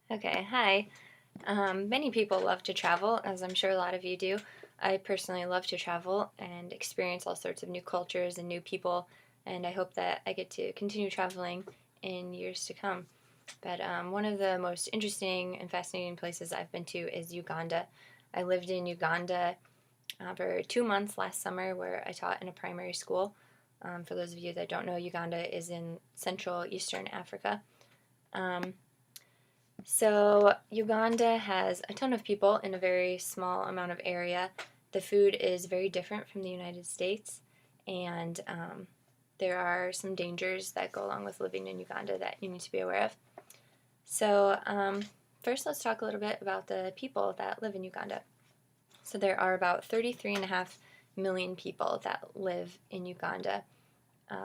Okay, hi. Many people love to travel, as I'm sure a lot of you do. I personally love to travel and experience all sorts of new cultures and new people, and I hope that I get to continue traveling in years to come. But one of the most interesting and fascinating places I've been to is Uganda. I lived in Uganda for 2 months last summer, where I taught in a primary school. For those of you that don't know, Uganda is in Central Eastern Africa. Um, so, Uganda has a ton of people in a very small amount of area. The food is very different from the United States, and there are some dangers that go along with living in Uganda that you need to be aware of. So, first, let's talk a little bit about the people that live in Uganda. So, there are about 33.5 million people that live in Uganda.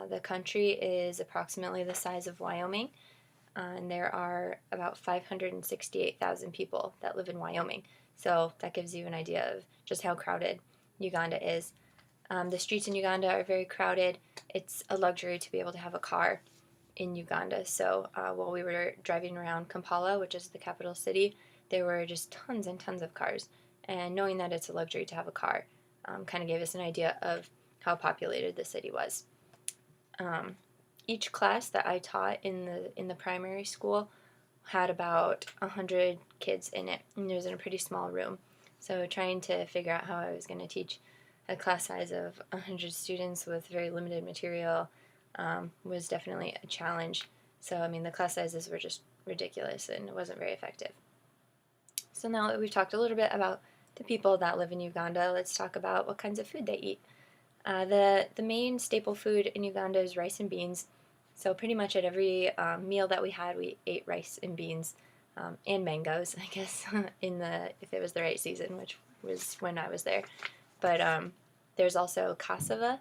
The country is approximately the size of Wyoming, and there are about 568,000 people that live in Wyoming. So that gives you an idea of just how crowded Uganda is. The streets in Uganda are very crowded. It's a luxury to be able to have a car in Uganda. So while we were driving around Kampala, which is the capital city, there were just tons and tons of cars. And knowing that it's a luxury to have a car kind of gave us an idea of how populated the city was. Um, each class that I taught in the primary school had about 100 kids in it, and it was in a pretty small room. So trying to figure out how I was going to teach a class size of 100 students with very limited material was definitely a challenge. So I mean, the class sizes were just ridiculous, and it wasn't very effective. So now that we've talked a little bit about the people that live in Uganda, let's talk about what kinds of food they eat. The main staple food in Uganda is rice and beans. So pretty much at every meal that we had, we ate rice and beans and mangoes, I guess, in the if it was the right season, which was when I was there. But there's also cassava,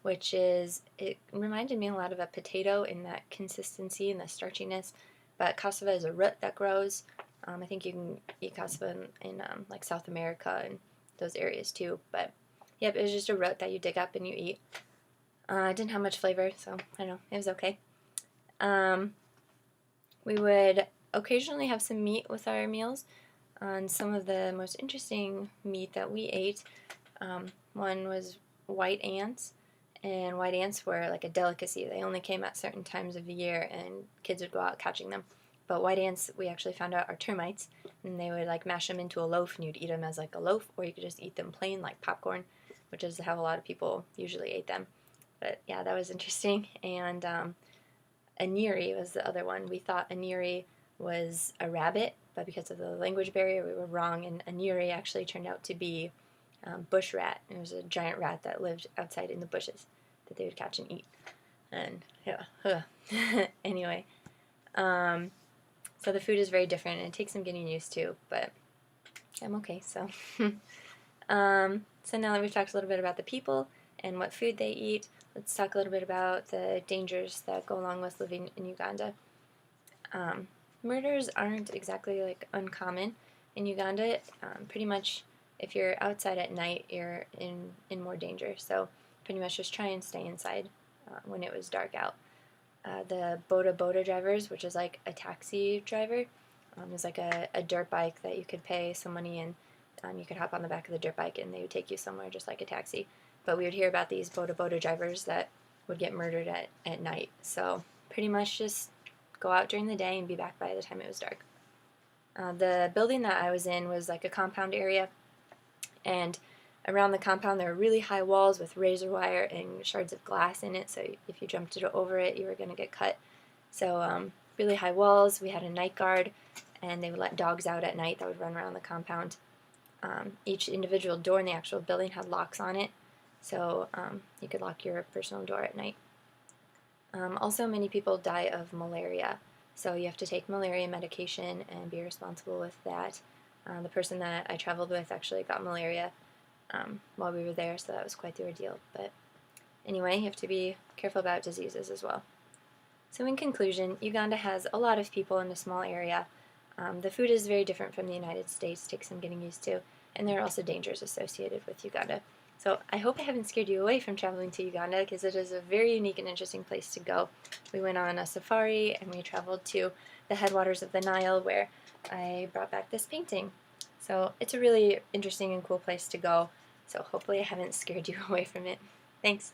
which it reminded me a lot of a potato in that consistency and the starchiness. But cassava is a root that grows. I think you can eat cassava in like South America and those areas too. But yep, it was just a root that you dig up and you eat. It didn't have much flavor, so I don't know, it was okay. Um, we would occasionally have some meat with our meals. And some of the most interesting meat that we ate, one was white ants, and white ants were like a delicacy. They only came at certain times of the year, and kids would go out catching them. But white ants, we actually found out, are termites, and they would like mash them into a loaf, and you'd eat them as like a loaf, or you could just eat them plain like popcorn, which is how a lot of people usually ate them. But yeah, that was interesting. And Aniri was the other one. We thought Aniri was a rabbit, but because of the language barrier, we were wrong. And Aniri actually turned out to be bush rat. It was a giant rat that lived outside in the bushes that they would catch and eat. And yeah, anyway, so the food is very different, and it takes some getting used to, but I'm okay. So, so now that we've talked a little bit about the people and what food they eat, let's talk a little bit about the dangers that go along with living in Uganda. Murders aren't exactly like uncommon in Uganda. Pretty much, if you're outside at night, you're in more danger. So pretty much just try and stay inside when it was dark out. The boda boda drivers, which is like a taxi driver, is like a dirt bike that you could pay some money and you could hop on the back of the dirt bike and they would take you somewhere just like a taxi. But we would hear about these boda boda drivers that would get murdered at night. So pretty much just go out during the day and be back by the time it was dark. The building that I was in was like a compound area, and around the compound there were really high walls with razor wire and shards of glass in it, so if you jumped over it, you were going to get cut. So really high walls. We had a night guard, and they would let dogs out at night that would run around the compound. Each individual door in the actual building had locks on it, so you could lock your personal door at night. Also, many people die of malaria, so you have to take malaria medication and be responsible with that. The person that I traveled with actually got malaria while we were there, so that was quite the ordeal. But anyway, you have to be careful about diseases as well. So in conclusion, Uganda has a lot of people in a small area. The food is very different from the United States, takes some getting used to, and there are also dangers associated with Uganda. So I hope I haven't scared you away from traveling to Uganda, because it is a very unique and interesting place to go. We went on a safari and we traveled to the headwaters of the Nile, where I brought back this painting. So it's a really interesting and cool place to go. So hopefully I haven't scared you away from it. Thanks.